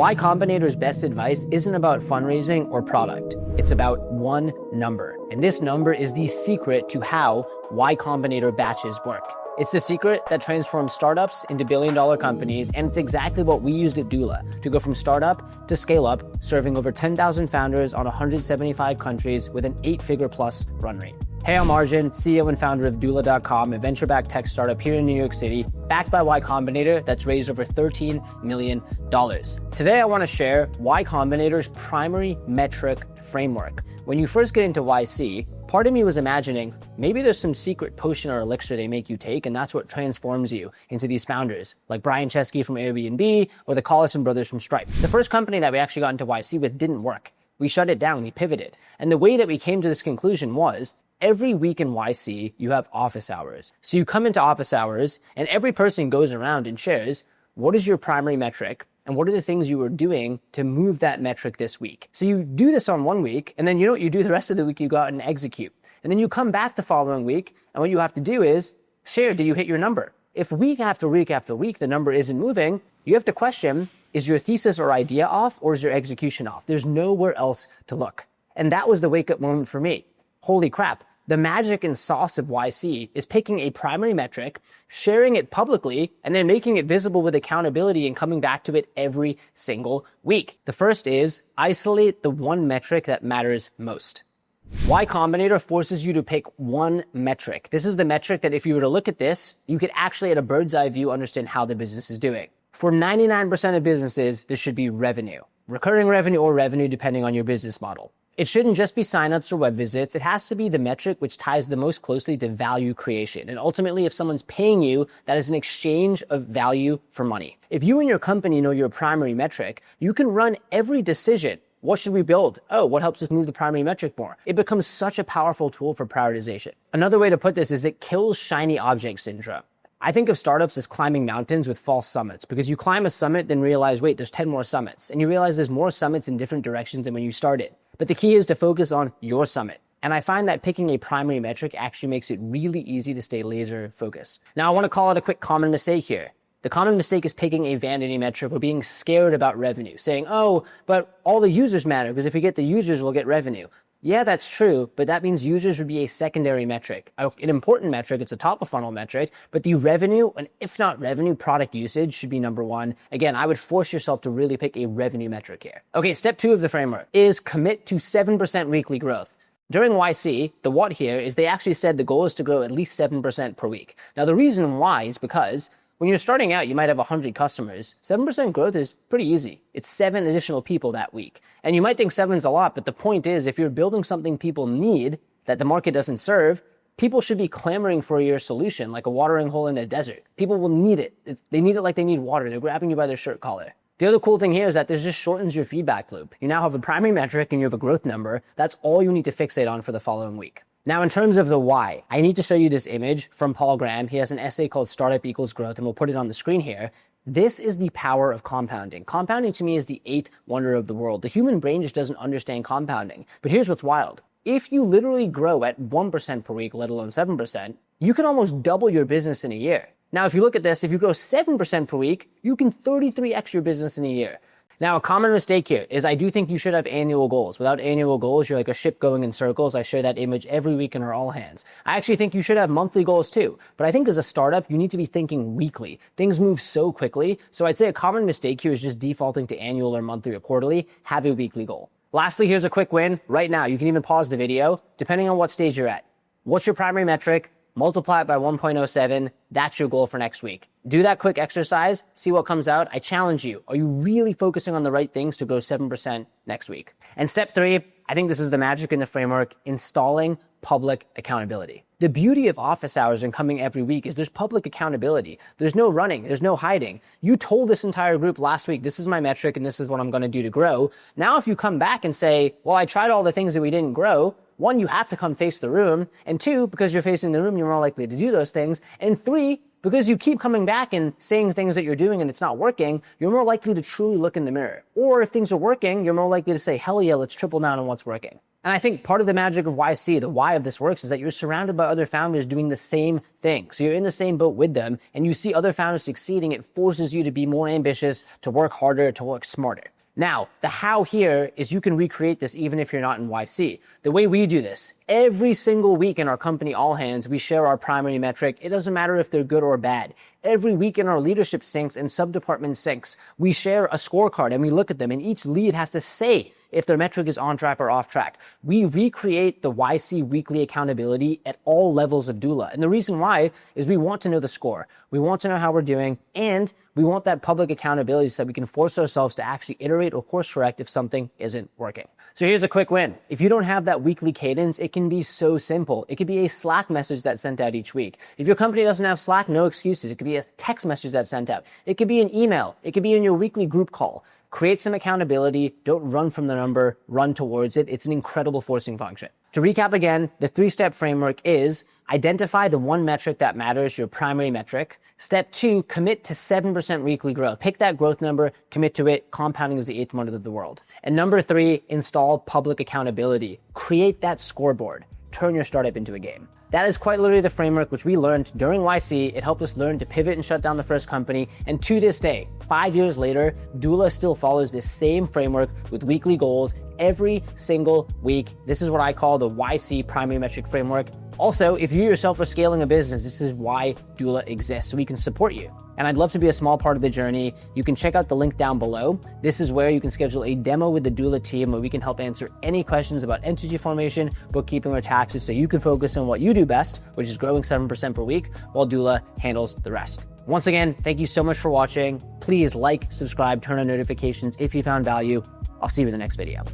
Y Combinator's best advice isn't about fundraising or product. It's about one number. And this number is the secret to how Y Combinator batches work. It's the secret that transforms startups into billion-dollar companies, and it's exactly what we used at Doola to go from startup to scale up, serving over 10,000 founders on 175 countries with an 8-figure plus run rate. Hey, I'm Arjun, CEO and founder of doola.com, a venture-backed tech startup here in New York City, backed by Y Combinator that's raised over $13 million. Today, I want to share Y Combinator's primary metric framework. When you first get into YC, part of me was imagining maybe there's some secret potion or elixir they make you take, and that's what transforms you into these founders, like Brian Chesky from Airbnb or the Collison brothers from Stripe. The first company that we actually got into YC with didn't work. We shut it down, we pivoted. And the way that we came to this conclusion was every week in YC, you have office hours. So you come into office hours and every person goes around and shares, what is your primary metric? And what are the things you were doing to move that metric this week? So you do this on one week, and then you know what you do the rest of the week, you go out and execute. And then you come back the following week, and what you have to do is share, do you hit your number? If week after week after week, the number isn't moving, you have to question, is your thesis or idea off, or is your execution off? There's nowhere else to look. And that was the wake-up moment for me. Holy crap. The magic and sauce of YC is picking a primary metric, sharing it publicly, and then making it visible with accountability and coming back to it every single week. The first is isolate the one metric that matters most. Y Combinator forces you to pick one metric. This is the metric that if you were to look at this, you could actually at a bird's eye view understand how the business is doing. For 99% of businesses, this should be revenue. Recurring revenue or revenue depending on your business model. It shouldn't just be signups or web visits. It has to be the metric which ties the most closely to value creation. And ultimately, if someone's paying you, that is an exchange of value for money. If you and your company know your primary metric, you can run every decision. What should we build? Oh, what helps us move the primary metric more? It becomes such a powerful tool for prioritization. Another way to put this is it kills shiny object syndrome. I think of startups as climbing mountains with false summits, because you climb a summit, then realize, wait, there's 10 more summits. And you realize there's more summits in different directions than when you started. But the key is to focus on your summit. And I find that picking a primary metric actually makes it really easy to stay laser focused. Now, I want to call out a quick common mistake here. The common mistake is picking a vanity metric or being scared about revenue, saying, oh, but all the users matter, because if we get the users, we'll get revenue. Yeah, that's true, but that means users would be a secondary metric. An important metric, it's a top of funnel metric, but the revenue, and if not revenue, product usage should be number one. Again, I would force yourself to really pick a revenue metric here. Okay, step 2 of the framework is commit to 7% weekly growth. During YC, the what here is they actually said the goal is to grow at least 7% per week. Now, the reason why is because when you're starting out, you might have 100 customers. 7% growth is pretty easy. It's 7 additional people that week. And you might think 7 is a lot, but the point is if you're building something people need that the market doesn't serve, people should be clamoring for your solution like a watering hole in the desert. People will need it. They need it like they need water. They're grabbing you by their shirt collar. The other cool thing here is that this just shortens your feedback loop. You now have a primary metric and you have a growth number. That's all you need to fixate on for the following week. Now, in terms of the why, I need to show you this image from Paul Graham. He has an essay called Startup Equals Growth, and we'll put it on the screen here. This is the power of compounding. Compounding to me is the 8th wonder of the world. The human brain just doesn't understand compounding. But here's what's wild. If you literally grow at 1% per week, let alone 7%, you can almost double your business in a year. Now, if you look at this, if you grow 7% per week, you can 33x your business in a year. Now, a common mistake here is I do think you should have annual goals. Without annual goals, you're like a ship going in circles. I share that image every week in our all hands. I actually think you should have monthly goals too. But I think as a startup, you need to be thinking weekly. Things move so quickly. So I'd say a common mistake here is just defaulting to annual or monthly or quarterly. Have a weekly goal. Lastly, here's a quick win. Right now, you can even pause the video, depending on what stage you're at. What's your primary metric? Multiply it by 1.07. That's your goal for next week. Do that quick exercise, see what comes out. I challenge you. Are you really focusing on the right things to grow 7% next week? And step 3, I think this is the magic in the framework, installing public accountability. The beauty of office hours and coming every week is there's public accountability. There's no running. There's no hiding. You told this entire group last week, this is my metric and this is what I'm going to do to grow. Now, if you come back and say, well, I tried all the things that we didn't grow, 1, you have to come face the room. And 2, because you're facing the room, you're more likely to do those things. And 3, because you keep coming back and saying things that you're doing and it's not working, you're more likely to truly look in the mirror. Or if things are working, you're more likely to say, hell yeah, let's triple down on what's working. And I think part of the magic of YC, the why of this works, is that you're surrounded by other founders doing the same thing. So you're in the same boat with them, and you see other founders succeeding. It forces you to be more ambitious, to work harder, to work smarter. Now, the how here is you can recreate this even if you're not in YC. The way we do this, every single week in our company All Hands, we share our primary metric. It doesn't matter if they're good or bad. Every week in our leadership syncs and sub-department syncs, we share a scorecard and we look at them, and each lead has to say if their metric is on track or off track. We recreate the YC weekly accountability at all levels of doola. And the reason why is we want to know the score. We want to know how we're doing, and we want that public accountability so that we can force ourselves to actually iterate or course correct if something isn't working. So here's a quick win. If you don't have that weekly cadence, it can be so simple. It could be a Slack message that's sent out each week. If your company doesn't have Slack, no excuses. It could be a text message that's sent out. It could be an email. It could be in your weekly group call. Create some accountability. Don't run from the number, run towards it. It's an incredible forcing function. To recap again, the 3-step framework is identify the one metric that matters, your primary metric. Step 2, commit to 7% weekly growth. Pick that growth number, commit to it. Compounding is the 8th wonder of the world. And number 3, install public accountability. Create that scoreboard. Turn your startup into a game. That is quite literally the framework which we learned during YC. It helped us learn to pivot and shut down the first company. And to this day, 5 years later, Doola still follows this same framework with weekly goals every single week. This is what I call the YC primary metric framework. Also, if you yourself are scaling a business, this is why Doola exists, so we can support you. And I'd love to be a small part of the journey. You can check out the link down below. This is where you can schedule a demo with the Doola team where we can help answer any questions about entity formation, bookkeeping, or taxes so you can focus on what you do best, which is growing 7% per week, while Doola handles the rest. Once again, thank you so much for watching. Please like, subscribe, turn on notifications if you found value. I'll see you in the next video.